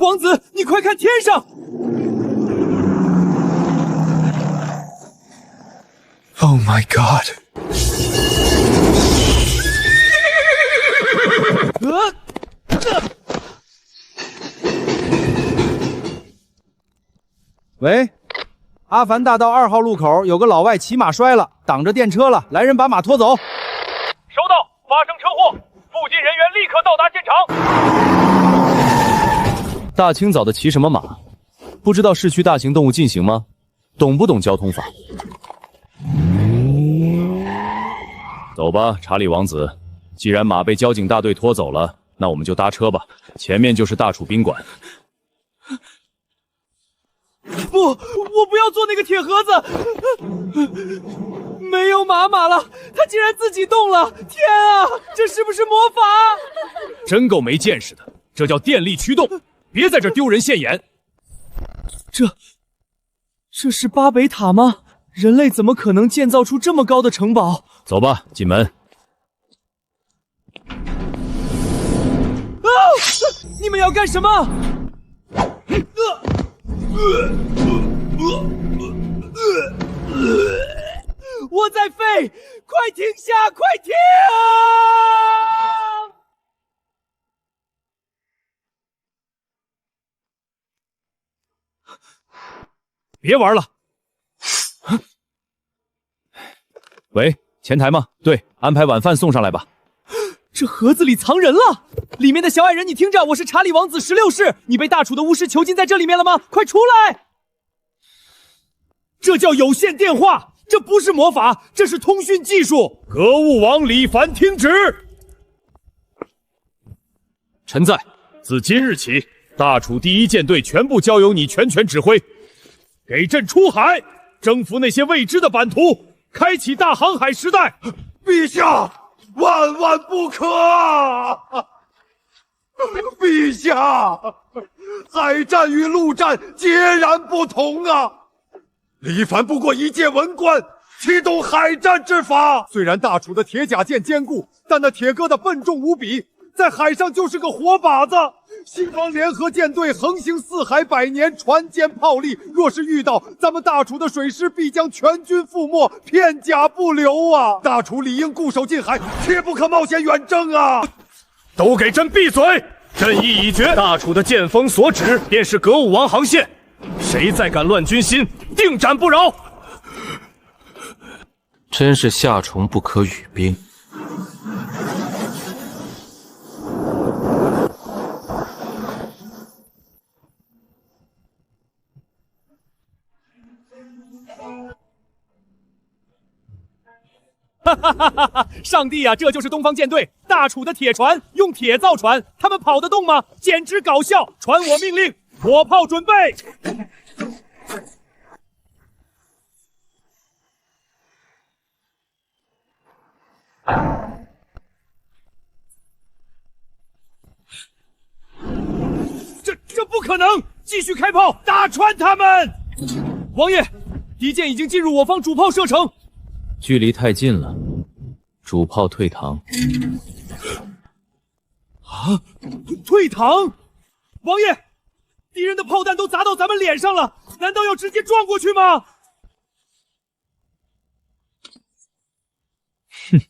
王子，你快看天上！ Oh my god！ 喂，阿凡大道2号路口有个老外骑马摔了，挡着电车了，来人把马拖走。收到，发生车祸，附近人员立刻到达现场。大清早的骑什么马？不知道市区大型动物禁行吗？懂不懂交通法？走吧，查理王子。既然马被交警大队拖走了，那我们就搭车吧。前面就是大楚宾馆。 不，我不要坐那个铁盒子！没有马了，它竟然自己动了！天啊，这是不是魔法？真够没见识的，这叫电力驱动！别在这丢人现眼。这是巴北塔吗？人类怎么可能建造出这么高的城堡？走吧，进门。啊！你们要干什么？我在飞，快停下，快停！别玩了！喂，前台吗？对，安排晚饭送上来吧。这盒子里藏人了！里面的小矮人，你听着，我是查理王子16世，你被大楚的巫师囚禁在这里面了吗？快出来！这叫有线电话，这不是魔法，这是通讯技术。格物王李凡听旨。臣在。自今日起，大楚第1舰队全部交由你全权指挥，给朕出海，征服那些未知的版图，开启大航海时代。陛下，万万不可啊！陛下，海战与陆战截然不同啊！李凡不过一介文官，岂懂海战之法？虽然大楚的铁甲舰坚固，但那铁疙瘩笨重无比，在海上就是个活靶子。西方联合舰队横行四海100年，船坚炮利，若是遇到，咱们大楚的水师必将全军覆没，片甲不留啊！大楚理应固守近海，切不可冒险远征啊！都给朕闭嘴！朕意已决，大楚的剑锋所指便是格武王航线，谁再敢乱军心，定斩不饶！真是夏虫不可语冰。哈哈哈哈哈！上帝呀，这就是东方舰队，大楚的铁船，用铁造船，他们跑得动吗？简直搞笑！传我命令，火炮准备。这不可能！继续开炮，打穿他们！王爷，敌舰已经进入我方主炮射程。距离太近了，主炮退膛。啊！退膛！王爷，敌人的炮弹都砸到咱们脸上了，难道要直接撞过去吗？哼！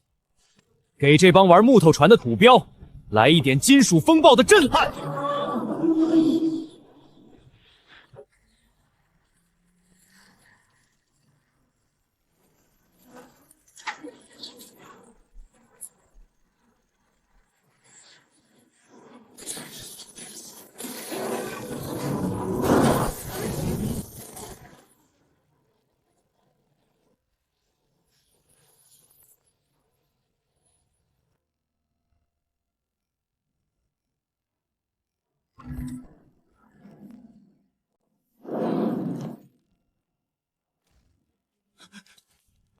给这帮玩木头船的土标来一点金属风暴的震撼！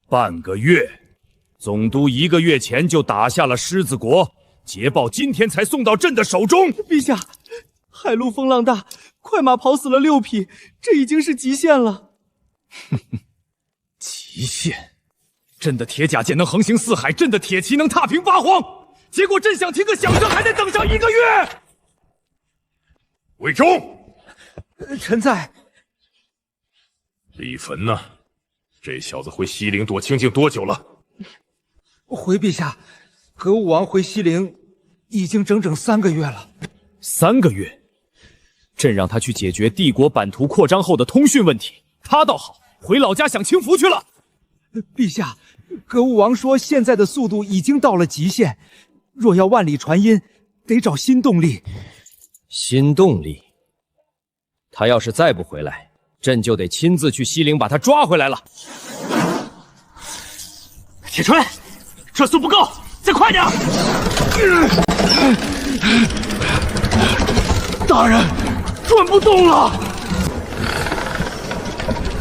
半个月，总督1个月前就打下了狮子国，捷报今天才送到朕的手中。陛下，海陆风浪大，快马跑死了6匹，这已经是极限了。极限？朕的铁甲舰能横行四海，朕的铁骑能踏平八荒，结果朕想听个响声，还得等上1个月。魏忠，臣在。李坟呢？这小子回西陵躲清静多久了？回陛下，格武王回西陵已经整整3个月了。3个月，朕让他去解决帝国版图扩张后的通讯问题，他倒好，回老家享清福去了。陛下，格武王说现在的速度已经到了极限，若要万里传音，得找新动力。新动力？他要是再不回来，朕就得亲自去西陵把他抓回来了。铁锤，这速不够，再快点！大人，转不动了，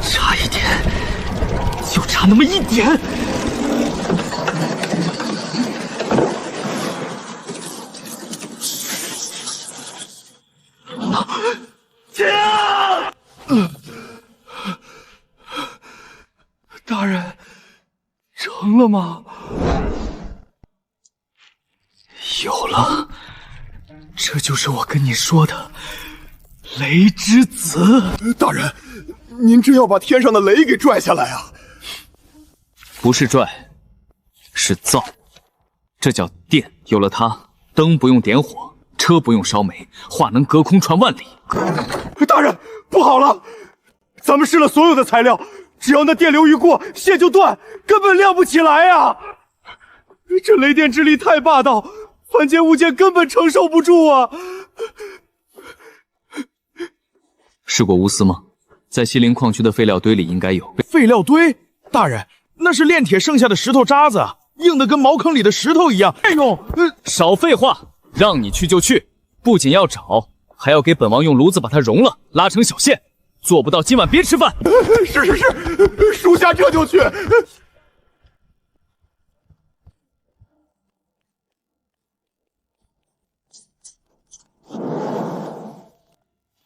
差一点，就差那么一点。大人，成了吗？有了，这就是我跟你说的雷之子。大人，您真要把天上的雷给拽下来啊？不是拽，是造。这叫电，有了它，灯不用点火，车不用烧煤，话能隔空传万里。大人，不好了！咱们试了所有的材料，只要那电流一过，线就断，根本亮不起来呀！这雷电之力太霸道，凡间物件根本承受不住啊！试过钨丝吗？在西陵矿区的废料堆里应该有。废料堆？大人，那是炼铁剩下的石头渣子，硬的跟茅坑里的石头一样。哎呦，少废话，让你去就去，不仅要找，还要给本王用炉子把它熔了，拉成小线。做不到今晚别吃饭。是，属下这就去。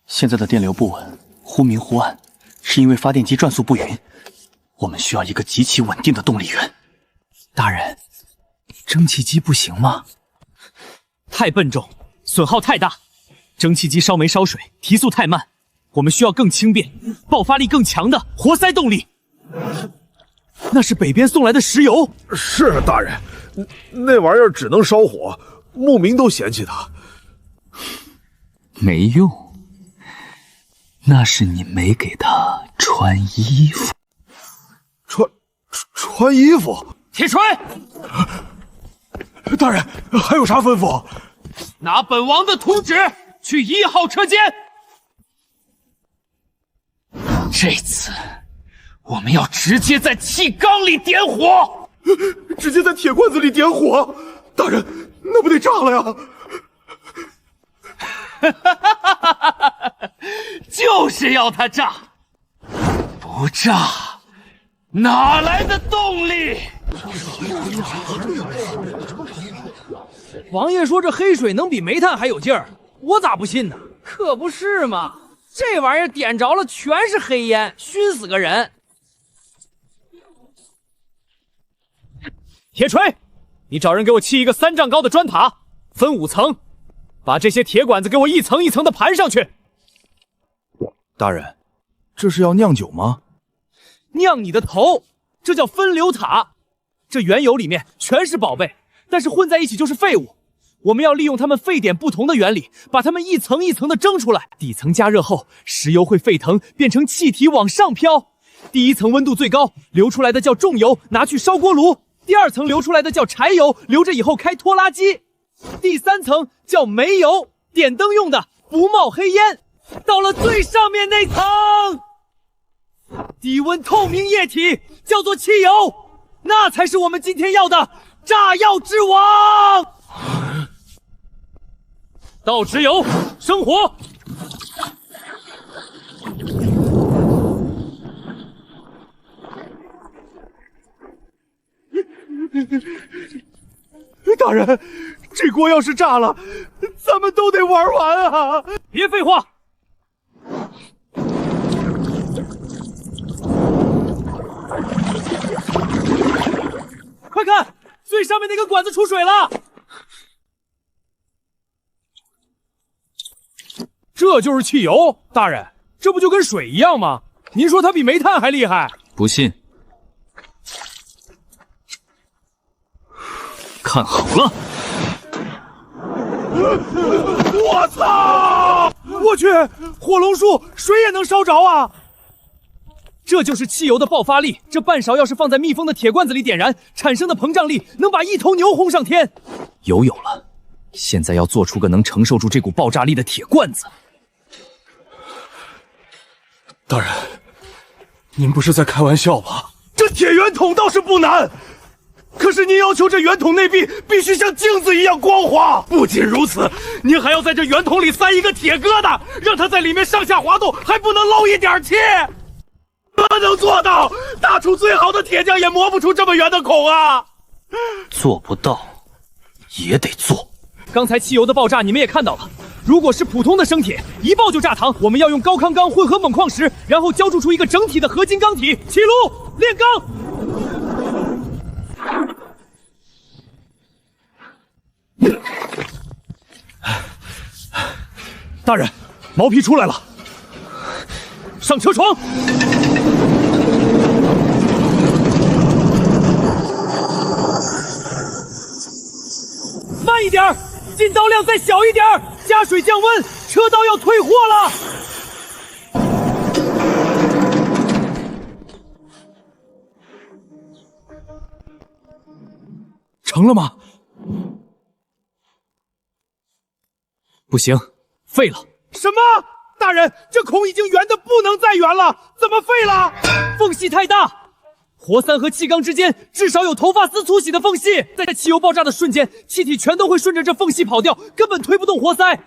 现在的电流不稳，忽明忽暗，是因为发电机转速不匀。我们需要一个极其稳定的动力源。大人，蒸汽机不行吗？太笨重，损耗太大。蒸汽机烧煤烧水，提速太慢。我们需要更轻便、爆发力更强的活塞动力。那是北边送来的石油。是大人，那玩意儿只能烧火，牧民都嫌弃它。没用，那是你没给他穿衣服。穿衣服？铁锤，大人还有啥吩咐？拿本王的图纸去1号车间。这次我们要直接在气缸里点火，直接在铁罐子里点火？大人，那不得炸了呀！就是要它炸，不炸哪来的动力？王爷说这黑水能比煤炭还有劲儿，我咋不信呢？可不是嘛，这玩意儿点着了全是黑烟，熏死个人。铁锤，你找人给我砌一个3丈高的砖塔，分5层，把这些铁管子给我一层一层的盘上去。大人，这是要酿酒吗？酿你的头，这叫分流塔。这原油里面全是宝贝，但是混在一起就是废物。我们要利用它们沸点不同的原理，把它们一层一层的蒸出来。底层加热后，石油会沸腾，变成气体往上飘。第1层温度最高，流出来的叫重油，拿去烧锅炉。第2层流出来的叫柴油，留着以后开拖拉机。第3层叫煤油，点灯用的，不冒黑烟。到了最上面那层，低温透明液体叫做汽油，那才是我们今天要的炸药之王。倒直油，生火。大人，这锅要是炸了，咱们都得玩完啊！别废话。快看，最上面那根管子出水了。这这就是汽油，大人，这不就跟水一样吗？您说它比煤炭还厉害？不信，看好了！我操！我去，火龙树水也能烧着啊！这就是汽油的爆发力，这半勺要是放在密封的铁罐子里点燃，产生的膨胀力能把一头牛轰上天。油有了，现在要做出个能承受住这股爆炸力的铁罐子。大人，您不是在开玩笑吧？这铁圆筒倒是不难，可是您要求这圆筒内壁必须像镜子一样光滑。不仅如此，您还要在这圆筒里塞一个铁疙瘩，让它在里面上下滑动，还不能漏一点气。怎么能做到？大厨最好的铁匠也磨不出这么圆的孔啊！做不到，也得做。刚才汽油的爆炸你们也看到了，如果是普通的生铁，一爆就炸膛。我们要用高康钢混合锰矿石，然后浇铸出一个整体的合金钢体。起炉炼钢。大人，毛坯出来了，上车床。慢一点，进刀量再小一点，加水降温，车刀要退货了。成了吗？不行，废了。什么？大人，这孔已经圆的不能再圆了，怎么废了？缝隙太大。活塞和气缸之间至少有头发丝粗细的缝隙，在汽油爆炸的瞬间，气体全都会顺着这缝隙跑掉，根本推不动活塞。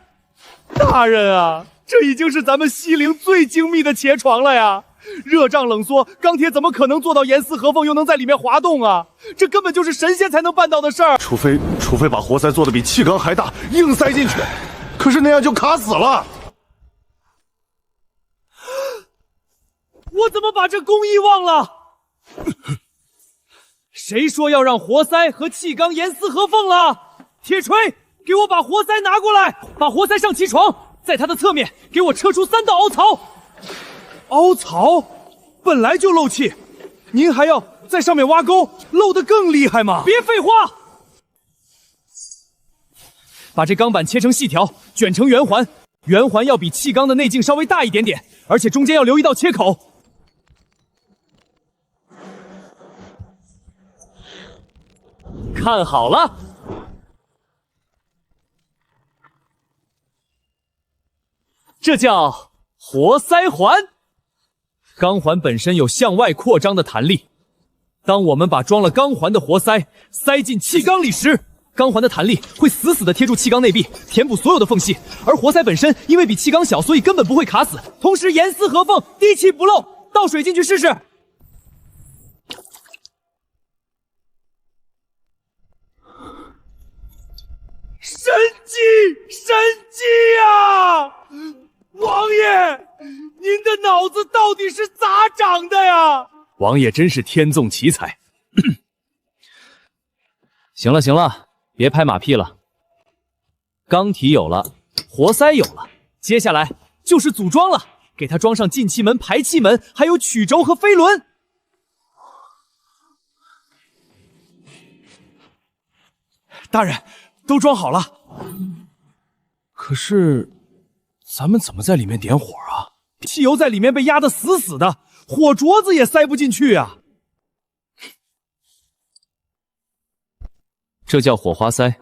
大人啊，这已经是咱们西陵最精密的茄床了呀！热胀冷缩，钢铁怎么可能做到严丝合缝又能在里面滑动啊？这根本就是神仙才能办到的事儿。除非把活塞做的比气缸还大，硬塞进去，可是那样就卡死了。我怎么把这工艺忘了？谁说要让活塞和气缸严丝合缝了？铁锤，给我把活塞拿过来，把活塞上气床，在它的侧面给我车出3道凹槽。凹槽本来就漏气，您还要在上面挖沟，漏得更厉害吗？别废话，把这钢板切成细条，卷成圆环，圆环要比气缸的内径稍微大一点点，而且中间要留一道切口。看好了，这叫活塞环。钢环本身有向外扩张的弹力，当我们把装了钢环的活塞塞进气缸里时，钢环的弹力会死死地贴住气缸内壁，填补所有的缝隙，而活塞本身因为比气缸小，所以根本不会卡死，同时严丝合缝，滴气不漏。倒水进去试试。神机啊！王爷，您的脑子到底是咋长的呀？王爷真是天纵奇才。行了，别拍马屁了。钢体有了，活塞有了，接下来就是组装了，给它装上进气门、排气门，还有曲轴和飞轮。大人，都装好了。可是，咱们怎么在里面点火啊？汽油在里面被压得死死的，火镯子也塞不进去啊！这叫火花塞。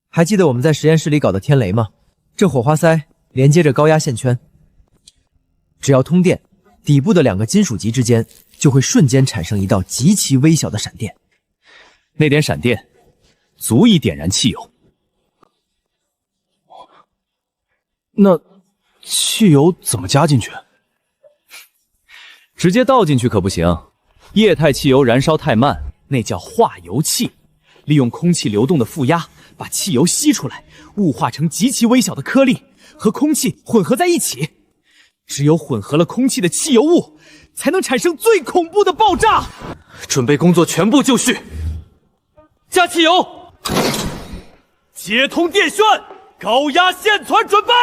还记得我们在实验室里搞的天雷吗？这火花塞连接着高压线圈，只要通电，底部的2个金属极之间就会瞬间产生一道极其微小的闪电。那点闪电足以点燃汽油。那汽油怎么加进去？直接倒进去可不行，液态汽油燃烧太慢，那叫化油器。利用空气流动的负压，把汽油吸出来，雾化成极其微小的颗粒，和空气混合在一起。只有混合了空气的汽油雾，才能产生最恐怖的爆炸。准备工作全部就绪。加汽油，接通电旋，高压线传准备。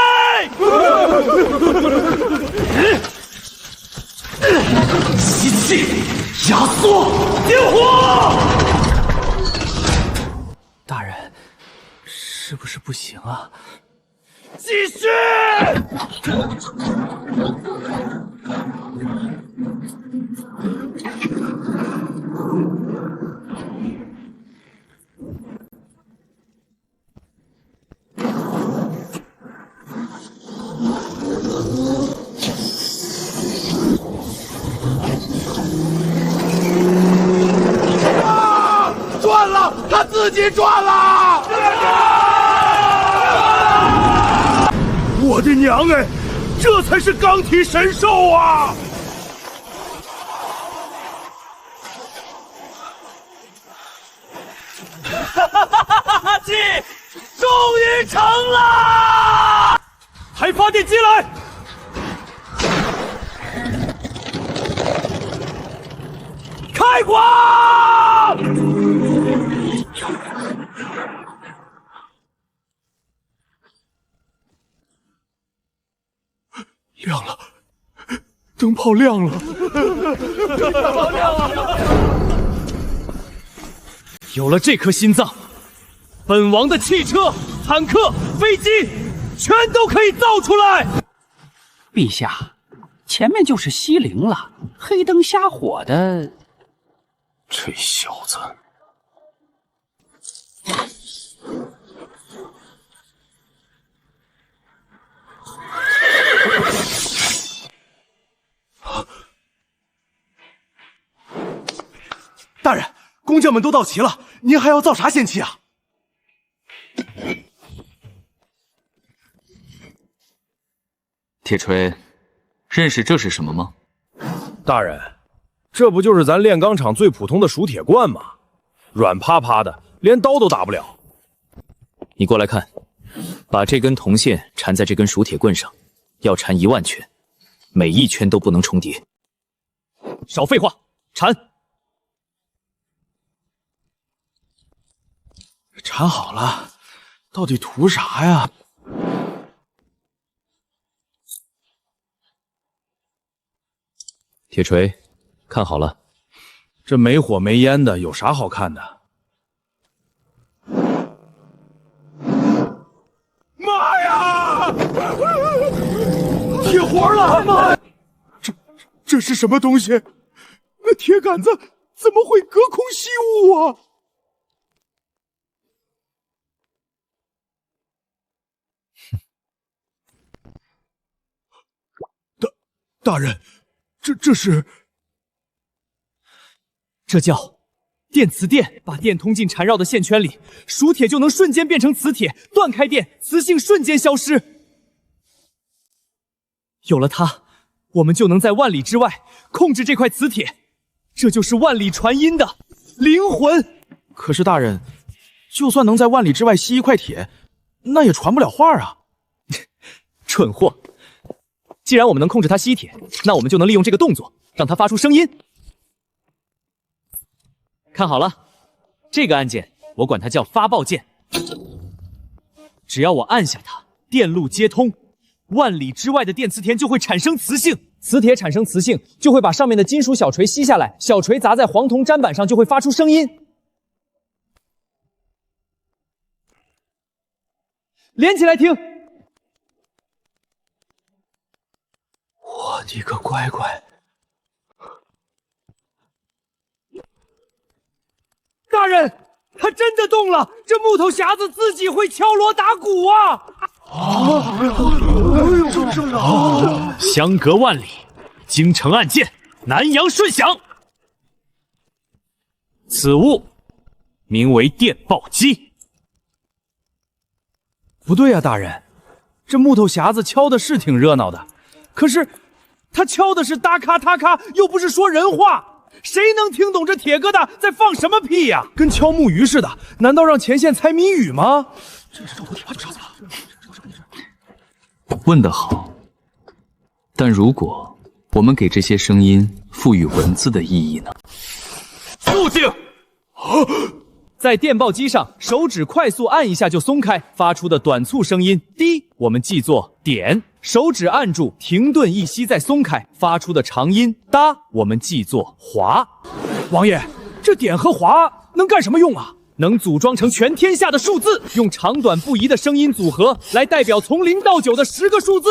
吸气，压缩，点火。大人，是不是不行啊？继续。转了，他自己转了！我的娘哎，这才是钢体神兽啊！哈气，终于成了！抬发电机来！开光！亮了，灯泡亮了，有了这颗心脏，本王的汽车、坦克、飞机全都可以造出来。陛下，前面就是西陵了，黑灯瞎火的。这小子，大人，工匠们都到齐了，您还要造啥仙器啊？铁锤，认识这是什么吗？大人，这不就是咱炼钢厂最普通的熟铁罐吗？软趴趴的，连刀都打不了。你过来看，把这根铜线缠在这根熟铁棍上，要缠10000圈，每一圈都不能重叠。少废话，缠！缠好了，到底图啥呀？铁锤，看好了，这没火没烟的，有啥好看的？妈呀！铁活了！妈呀！这是什么东西？那铁杆子怎么会隔空吸雾啊？大人，这是？这叫电磁电，把电通进缠绕的线圈里，熟铁就能瞬间变成磁铁，断开电，磁性瞬间消失。有了它，我们就能在万里之外控制这块磁铁，这就是万里传音的灵魂。可是大人，就算能在万里之外吸一块铁，那也传不了话啊！蠢货！既然我们能控制它吸铁，那我们就能利用这个动作，让它发出声音。看好了，这个按键我管它叫发报键。只要我按下它，电路接通，万里之外的电磁铁就会产生磁性，磁铁产生磁性就会把上面的金属小锤吸下来，小锤砸在黄铜砧板上就会发出声音。连起来听。我的个乖乖！大人，它真的动了！这木头匣子自己会敲锣打鼓啊！相隔万里，京城暗箭，南阳瞬响。此物名为电报机。不对呀，大人，这木头匣子敲的是挺热闹的，可是他敲的是哒咔哒咔，又不是说人话，谁能听懂这铁疙瘩在放什么屁呀？跟敲木鱼似的，难道让前线猜谜语吗？这是赵头铁把酒杀死了。问得好，但如果我们给这些声音赋予文字的意义呢？肃静！在电报机上，手指快速按一下就松开，发出的短促声音滴，我们记作点；手指按住，停顿一息再松开，发出的长音哒，我们记作滑。王爷，这点和滑能干什么用啊？能组装成全天下的数字，用长短不一的声音组合来代表从0到9的10个数字。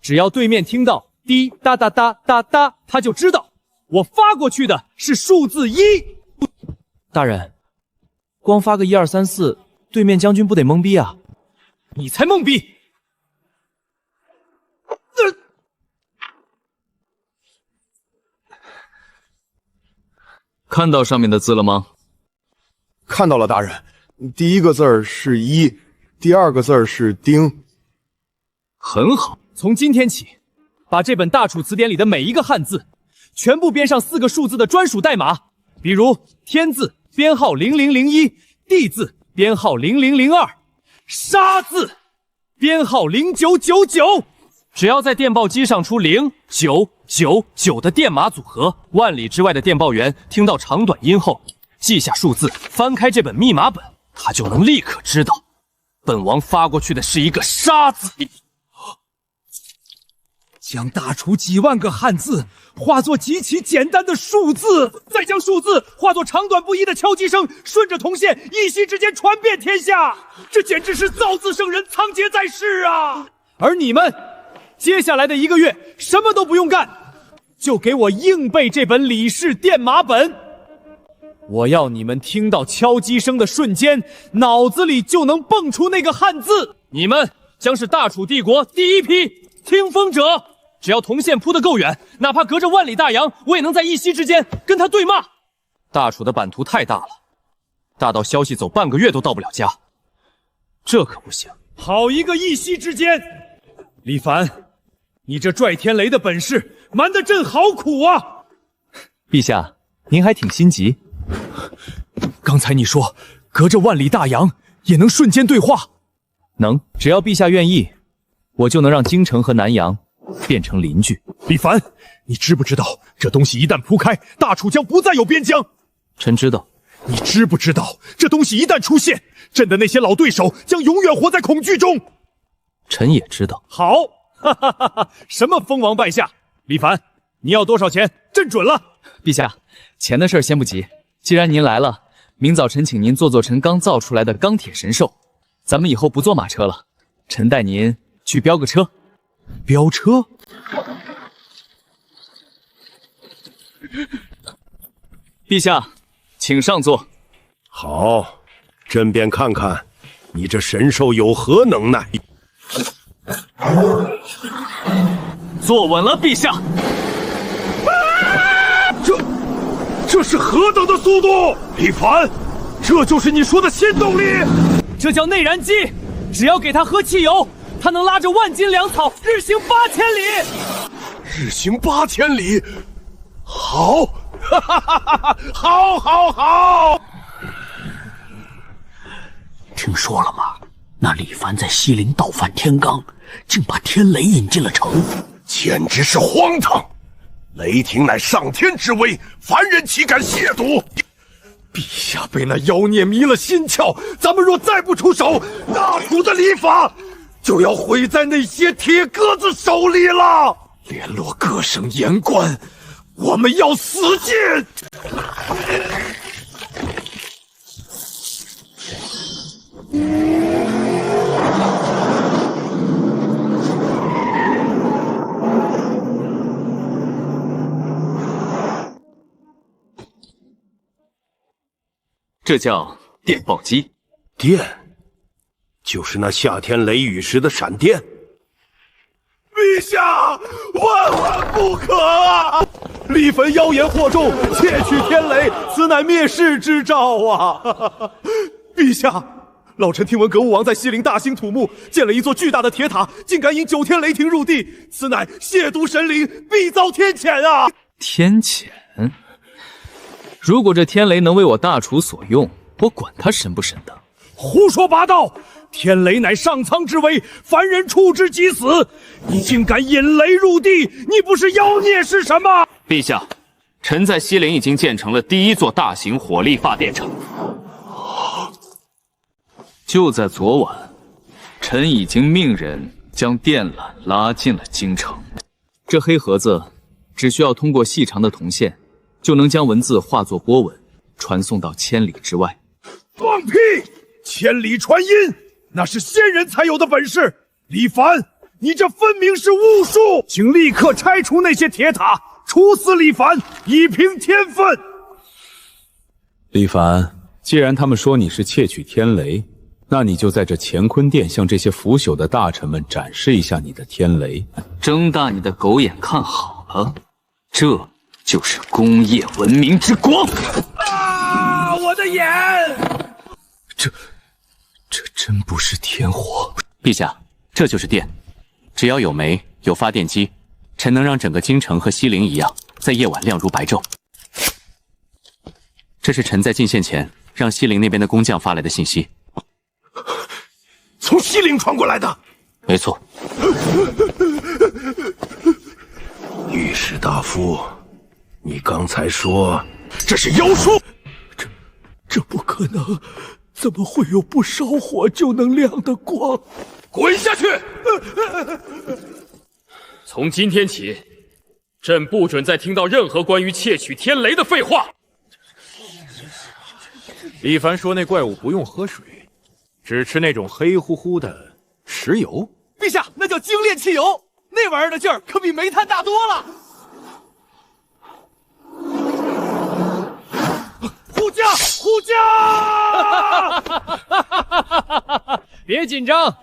只要对面听到滴哒哒哒哒哒，他就知道我发过去的是数字1。大人，光发个1、2、3、4，对面将军不得懵逼啊？你才懵逼！看到上面的字了吗？看到了，大人。第一个字儿是1，第二个字儿是丁。很好。从今天起，把这本大楚词典里的每一个汉字，全部编上4个数字的专属代码，比如天字编号0001，地字编号0002，沙字编号0999。只要在电报机上出0999的电码组合，万里之外的电报员听到长短音后，记下数字，翻开这本密码本，他就能立刻知道，本王发过去的是一个沙字。将大楚几万个汉字化作极其简单的数字，再将数字化作长短不一的敲击声，顺着铜线一息之间传遍天下。这简直是造字圣人仓颉在世啊！而你们接下来的1个月什么都不用干，就给我硬背这本李氏电码本。我要你们听到敲击声的瞬间，脑子里就能蹦出那个汉字。你们将是大楚帝国第一批听风者。只要铜线铺得够远，哪怕隔着万里大洋，我也能在一息之间跟他对骂。大楚的版图太大了，大到消息走半个月都到不了家，这可不行。好一个一息之间！李凡，你这拽天雷的本事，瞒得朕好苦啊！陛下，您还挺心急。刚才你说隔着万里大洋也能瞬间对话，能，只要陛下愿意，我就能让京城和南阳变成邻居。李凡，你知不知道这东西一旦铺开，大楚将不再有边疆？臣知道。你知不知道这东西一旦出现，朕的那些老对手将永远活在恐惧中？臣也知道。好，哈哈哈哈！什么封王拜下？李凡，你要多少钱？朕准了。陛下，钱的事儿先不急，既然您来了，明早臣请您坐臣刚造出来的钢铁神兽，咱们以后不坐马车了，臣带您去飙个车。飙车？陛下，请上座。好，朕便看看你这神兽有何能耐。坐稳了，陛下。这是何等的速度！李凡，这就是你说的新动力？这叫内燃机，只要给它喝汽油，它能拉着万斤粮草日行8000里。日行8000里，好，哈哈哈哈！好，好，好！听说了吗？那李凡在西陵倒反天罡，竟把天雷引进了城，简直是荒唐！雷霆乃上天之威，凡人岂敢亵渎？陛下被那妖孽迷了心窍，咱们若再不出手，大楚的礼法就要毁在那些铁鸽子手里了。联络各省言官，我们要死尽！这叫电报机。电，就是那夏天雷雨时的闪电。陛下，万万不可啊！李坟妖言惑众，窃取天雷，此乃灭世之兆啊！陛下，老臣听闻格物王在西陵大兴土木，建了一座巨大的铁塔，竟敢引9天雷霆入地，此乃亵渎神灵，必遭天谴啊！天谴？如果这天雷能为我大楚所用，我管他神不神的。胡说八道！天雷乃上苍之威，凡人触之即死。你竟敢引雷入地，你不是妖孽是什么？陛下，臣在西陵已经建成了第1座大型火力发电厂。就在昨晚，臣已经命人将电缆拉进了京城。这黑盒子只需要通过细长的铜线，就能将文字化作波纹，传送到千里之外。放屁！千里传音，那是仙人才有的本事。李凡，你这分明是巫术，请立刻拆除那些铁塔，处死李凡，以平天分。李凡，既然他们说你是窃取天雷，那你就在这乾坤殿向这些腐朽的大臣们展示一下你的天雷。睁大你的狗眼看好了，这就是工业文明之国。啊！我的眼！这真不是天火。陛下，这就是电，只要有煤，有发电机，臣能让整个京城和西陵一样，在夜晚亮如白昼。这是臣在进献前让西陵那边的工匠发来的信息。从西陵传过来的？没错。御史大夫，你刚才说这是妖术？这不可能，怎么会有不烧火就能亮的光？滚下去！从今天起，朕不准再听到任何关于窃取天雷的废话。李凡说那怪物不用喝水，只吃那种黑乎乎的石油。陛下，那叫精炼汽油，那玩意儿的劲儿可比煤炭大多了。护驾！护驾！别紧张，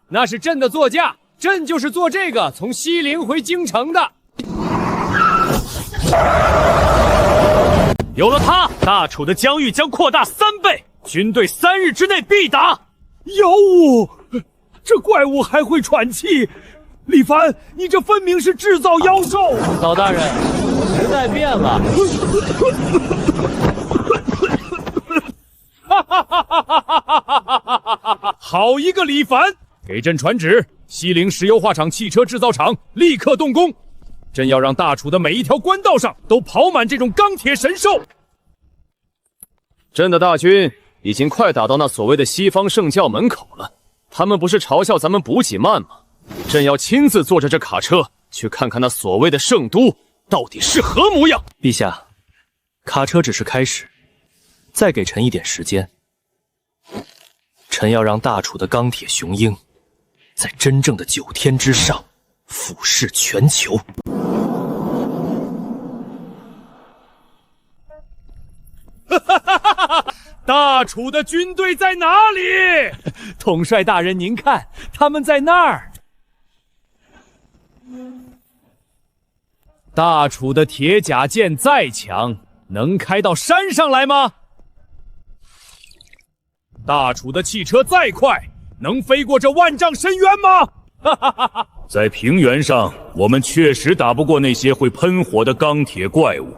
那是朕的座驾，朕就是坐这个从西陵回京城的。有了它，大楚的疆域将扩大3倍，军队3日之内必达。妖物，这怪物还会喘气。李凡，你这分明是制造妖兽。老大人，时代变了。好一个李凡！给朕传旨，西陵石油化厂汽车制造厂立刻动工。朕要让大楚的每一条官道上都跑满这种钢铁神兽。朕的大军已经快打到那所谓的西方圣教门口了，他们不是嘲笑咱们补给慢吗？朕要亲自坐着这卡车去看看那所谓的圣都到底是何模样。陛下，卡车只是开始，再给臣一点时间。臣要让大楚的钢铁雄鹰在真正的9天之上俯视全球。大楚的军队在哪里？统帅大人，您看，他们在那儿。大楚的铁甲舰再强，能开到山上来吗？大楚的汽车再快，能飞过这万丈深渊吗？在平原上，我们确实打不过那些会喷火的钢铁怪物，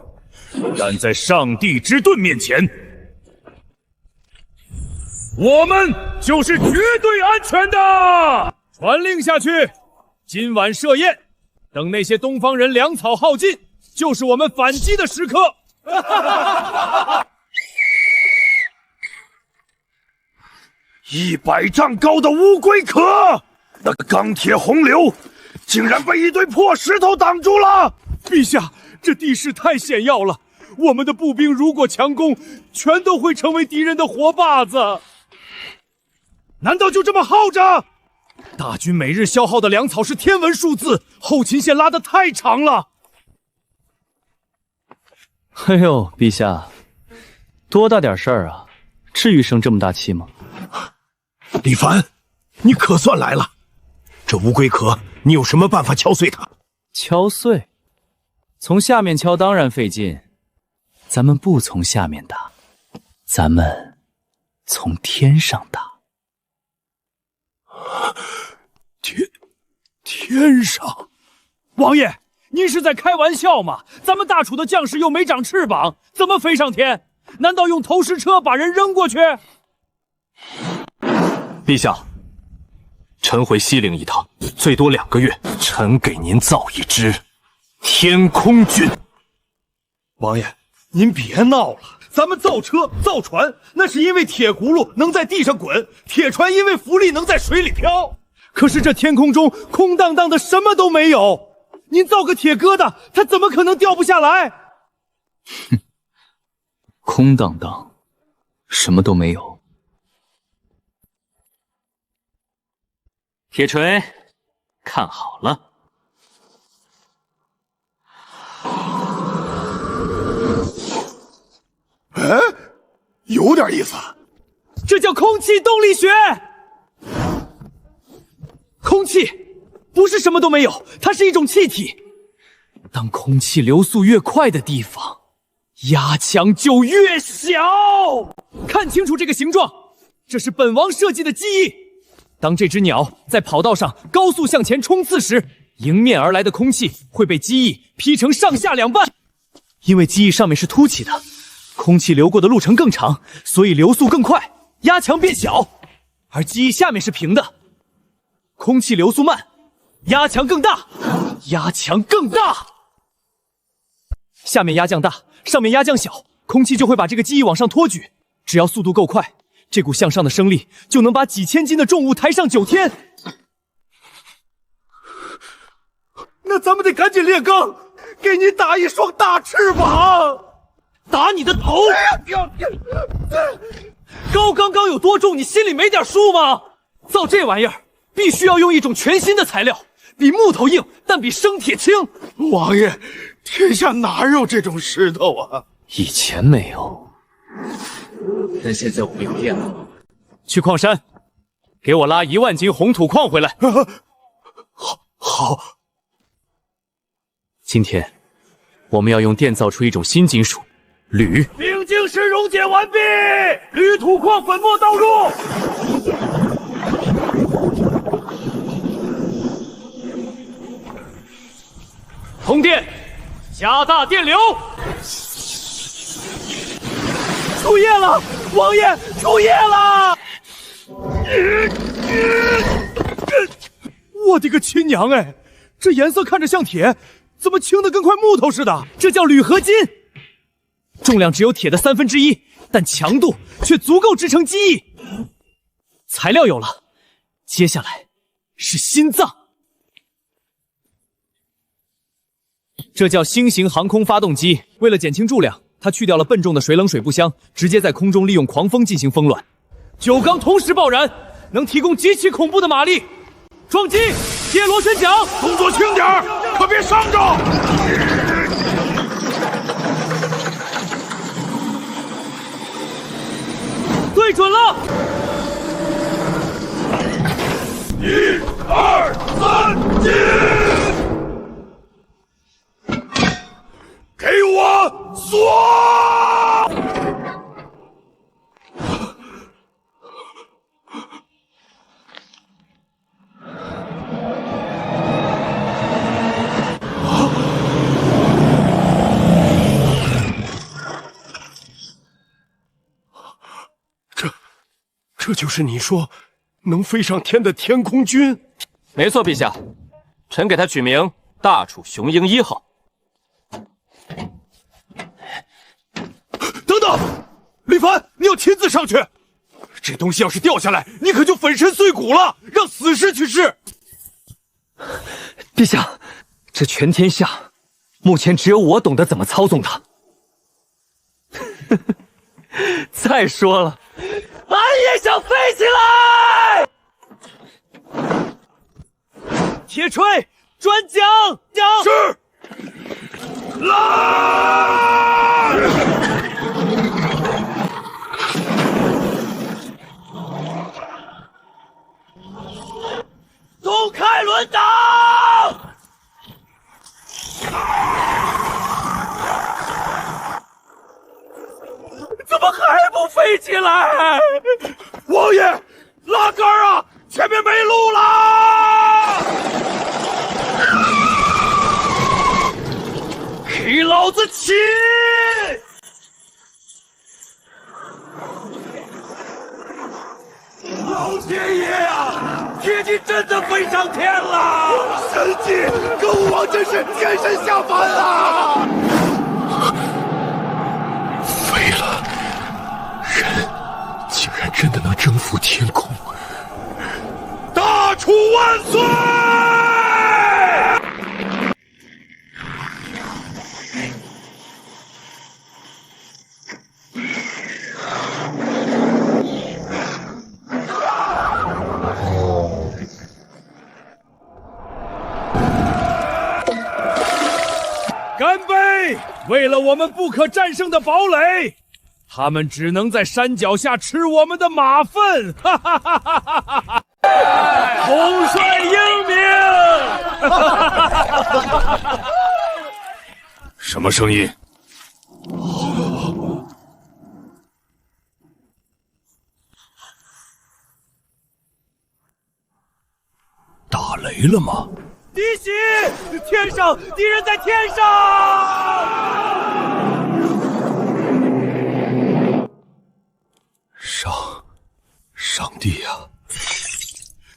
但在上帝之盾面前，我们就是绝对安全的。传令下去，今晚设宴，等那些东方人粮草耗尽，就是我们反击的时刻。100丈高的乌龟壳，那个钢铁洪流竟然被一堆破石头挡住了。陛下，这地势太险要了，我们的步兵如果强攻，全都会成为敌人的活靶子。难道就这么耗着？大军每日消耗的粮草是天文数字，后勤线拉得太长了。哎呦，陛下，多大点事儿啊？至于生这么大气吗？李凡，你可算来了。这乌龟壳，你有什么办法敲碎它？敲碎？从下面敲当然费劲，咱们不从下面打，咱们从天上打。天上？王爷，您是在开玩笑吗？咱们大楚的将士又没长翅膀，怎么飞上天？难道用投石车把人扔过去？陛下，臣回西陵一趟，最多2个月，臣给您造一支天空军。王爷，您别闹了，咱们造车造船，那是因为铁轱辘能在地上滚，铁船因为浮力能在水里飘。可是这天空中空荡荡的，什么都没有。您造个铁疙瘩，它怎么可能掉不下来？哼，空荡荡，什么都没有。铁锤，看好了。哎，有点意思。这叫空气动力学。空气不是什么都没有，它是一种气体。当空气流速越快的地方，压强就越小。看清楚这个形状，这是本王设计的机翼。当这只鸟在跑道上高速向前冲刺时，迎面而来的空气会被机翼劈成上下两半。因为机翼上面是凸起的，空气流过的路程更长，所以流速更快，压强变小。而机翼下面是平的，空气流速慢，压强更大，压强更大。下面压降大，上面压降小，空气就会把这个机翼往上托举。只要速度够快，这股向上的升力就能把几千斤的重物抬上9天。那咱们得赶紧炼钢，给你打一双大翅膀，打你的头！高刚刚有多重，你心里没点数吗？造这玩意儿必须要用一种全新的材料，比木头硬，但比生铁轻。王爷，天下哪有这种石头啊？以前没有，但现在我们有电了。去矿山，给我拉1万斤红土矿回来。好。今天我们要用电造出一种新金属铝。冰晶石溶解完毕，铝土矿粉末倒入。通电，加大电流。出液了，王爷，出液了！我的个亲娘哎！这颜色看着像铁，怎么轻的跟块木头似的？这叫铝合金，重量只有铁的1/3，但强度却足够支撑机翼。材料有了，接下来是心脏。这叫新型航空发动机。为了减轻重量，它去掉了笨重的水冷水步箱，直接在空中利用狂风进行风卵。9缸同时爆燃，能提供极其恐怖的马力。撞击，贴螺旋桨，动作轻点儿，可别伤着。对准了！1、2、3，进！给我锁！这就是你说能飞上天的天空军？没错，陛下，臣给他取名大楚雄鹰1号。等等，李凡，你要亲自上去。这东西要是掉下来，你可就粉身碎骨了，让死士去试。陛下，这全天下目前只有我懂得怎么操纵它。再说了，俺也想飞起来！铁锤，转桨，是。来！松开轮挡！怎么还不飞起来？王爷，拉杆啊！前面没路啦！给老子起！老天爷啊！铁骑真的飞上天了！神迹！狗王真是天神下凡啊！飞了。真的能征服天空。大楚万岁！干杯！为了我们不可战胜的堡垒，他们只能在山脚下吃我们的马粪！哈哈哈哈哈哈！统帅英明！什么声音？打雷了吗？敌袭！天上，敌人在天上！上帝呀！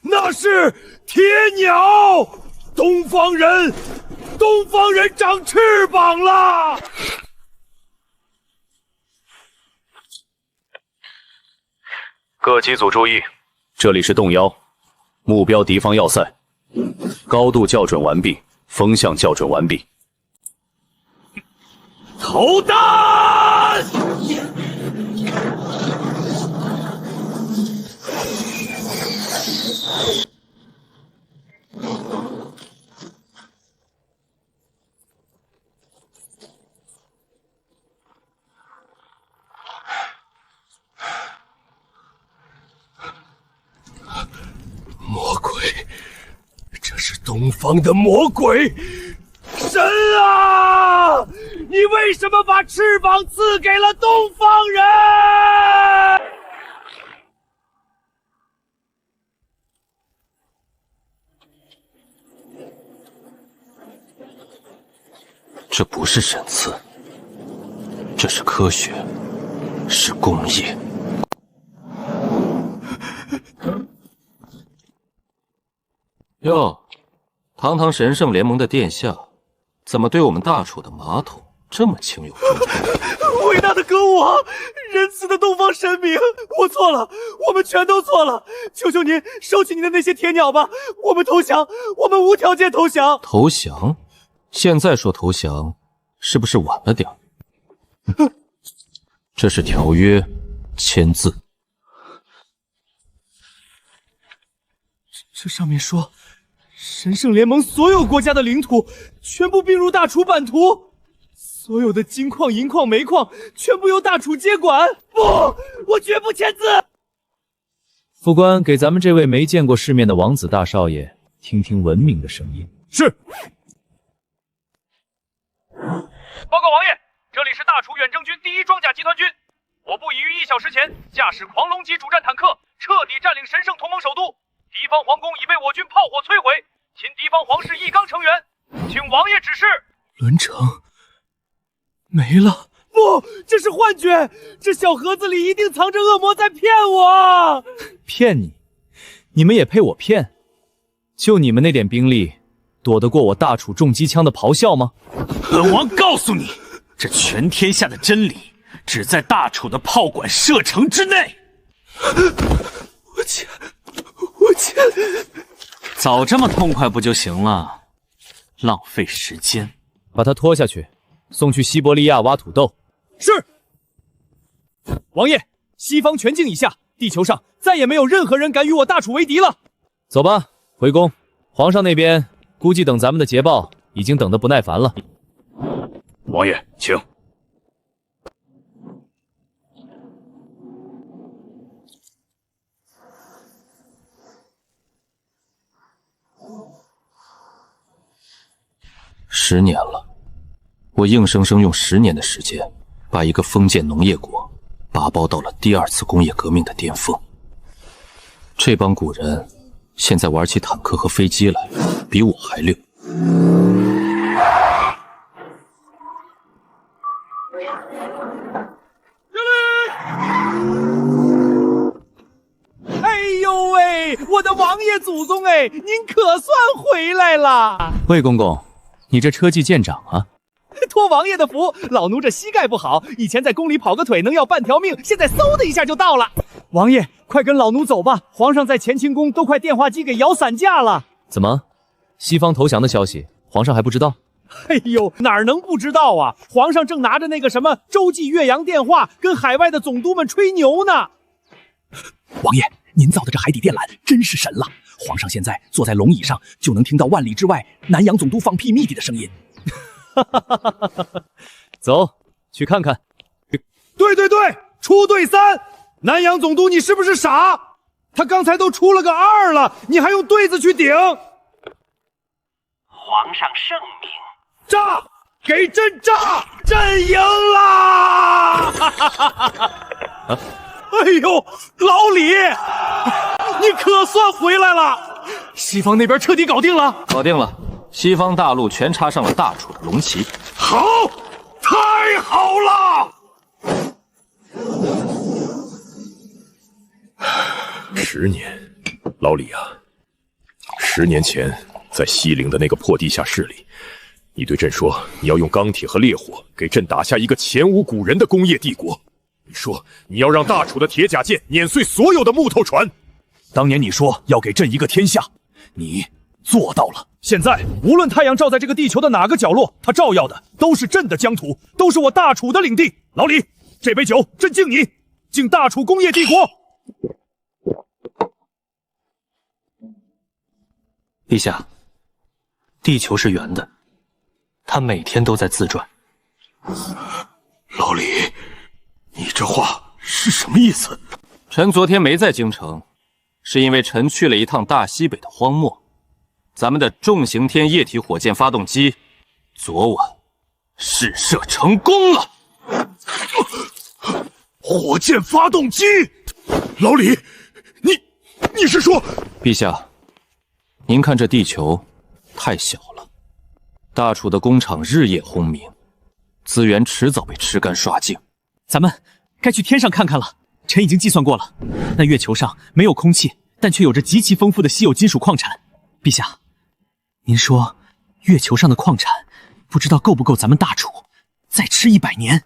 那是铁鸟！东方人长翅膀了！各机组注意，这里是动幺，目标敌方要塞。高度校准完毕，风向校准完毕。投弹！魔鬼，这是东方的魔鬼！神啊！你为什么把翅膀赐给了东方人？这不是神赐，这是科学，是工业。哟，堂堂神圣联盟的殿下，怎么对我们大楚的马桶这么情有独钟？伟大的歌王，仁慈的东方神明，我错了，我们全都错了，求求您收起您的那些铁鸟吧，我们投降，我们无条件投降。投降？现在说投降，是不是晚了点儿？这是条约，签字。这上面说，神圣联盟所有国家的领土全部并入大楚版图，所有的金矿、银矿、煤矿全部由大楚接管。不，我绝不签字。副官，给咱们这位没见过世面的王子大少爷听听文明的声音。是。报告王爷，这里是大楚远征军第1装甲集团军，我部已于1小时前驾驶狂龙级主战坦克彻底占领神圣同盟首都，敌方皇宫已被我军炮火摧毁，秦敌方皇室一纲成员，请王爷指示。轮城没了。不，这是幻觉，这小盒子里一定藏着恶魔在骗我。骗你？你们也配我骗？就你们那点兵力，躲得过我大楚重机枪的咆哮吗？本王告诉你，这全天下的真理只在大楚的炮管射程之内。我欠。早这么痛快不就行了？浪费时间。把他拖下去，送去西伯利亚挖土豆。是。王爷，西方全境以下，地球上再也没有任何人敢与我大楚为敌了。走吧，回宫。皇上那边估计等咱们的捷报已经等得不耐烦了。王爷，请。10年了，我硬生生用10年的时间，把一个封建农业国拔高到了第2次工业革命的巅峰。这帮古人现在玩起坦克和飞机来，比我还溜。哎呦喂，我的王爷祖宗哎，您可算回来了！魏公公，你这车技见长啊！托王爷的福，老奴这膝盖不好，以前在宫里跑个腿能要半条命，现在嗖的一下就到了。王爷，快跟老奴走吧！皇上在乾清宫都快电话机给摇散架了。怎么，西方投降的消息，皇上还不知道？哎呦，哪能不知道啊！皇上正拿着那个什么洲际岳阳电话，跟海外的总督们吹牛呢。王爷，您造的这海底电缆真是神了！皇上现在坐在龙椅上，就能听到万里之外南洋总督放屁密地的声音。走，去看看。对，出队3。南洋总督，你是不是傻？他刚才都出了个2了，你还用对子去顶？皇上圣明，炸！给朕炸！朕赢啦！哎呦，老李，你可算回来了！西方那边彻底搞定了？搞定了，西方大陆全插上了大楚的龙旗。好，太好了！10年，老李啊，10年前在西陵的那个破地下室里，你对朕说你要用钢铁和烈火给朕打下一个前无古人的工业帝国。你说你要让大楚的铁甲舰碾碎所有的木头船。当年你说要给朕一个天下，你做到了。现在无论太阳照在这个地球的哪个角落，它照耀的都是朕的疆土，都是我大楚的领地。老李，这杯酒朕敬你，敬大楚工业帝国。陛下，地球是圆的，它每天都在自转。老李，你这话是什么意思？臣昨天没在京城，是因为臣去了一趟大西北的荒漠。咱们的重型天液体火箭发动机，昨晚试射成功了。火箭发动机？老李，你是说？陛下，您看这地球太小了，大楚的工厂日夜轰鸣，资源迟早被吃干刷净。咱们该去天上看看了。臣已经计算过了，那月球上没有空气，但却有着极其丰富的稀有金属矿产。陛下，您说月球上的矿产不知道够不够咱们大楚再吃100年？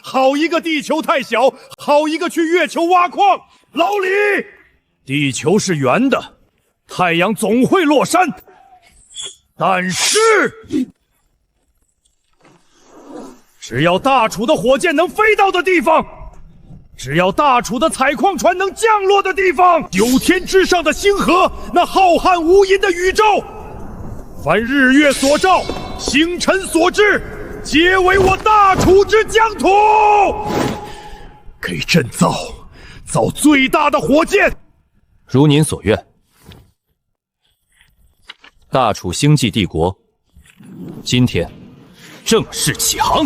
好一个地球太小，好一个去月球挖矿！老李，地球是圆的，太阳总会落山，但是只要大楚的火箭能飞到的地方，只要大楚的采矿船能降落的地方，9天之上的星河，那浩瀚无垠的宇宙，凡日月所照，星辰所至，皆为我大楚之疆土。给朕造最大的火箭。如您所愿，大楚星际帝国今天正式起航。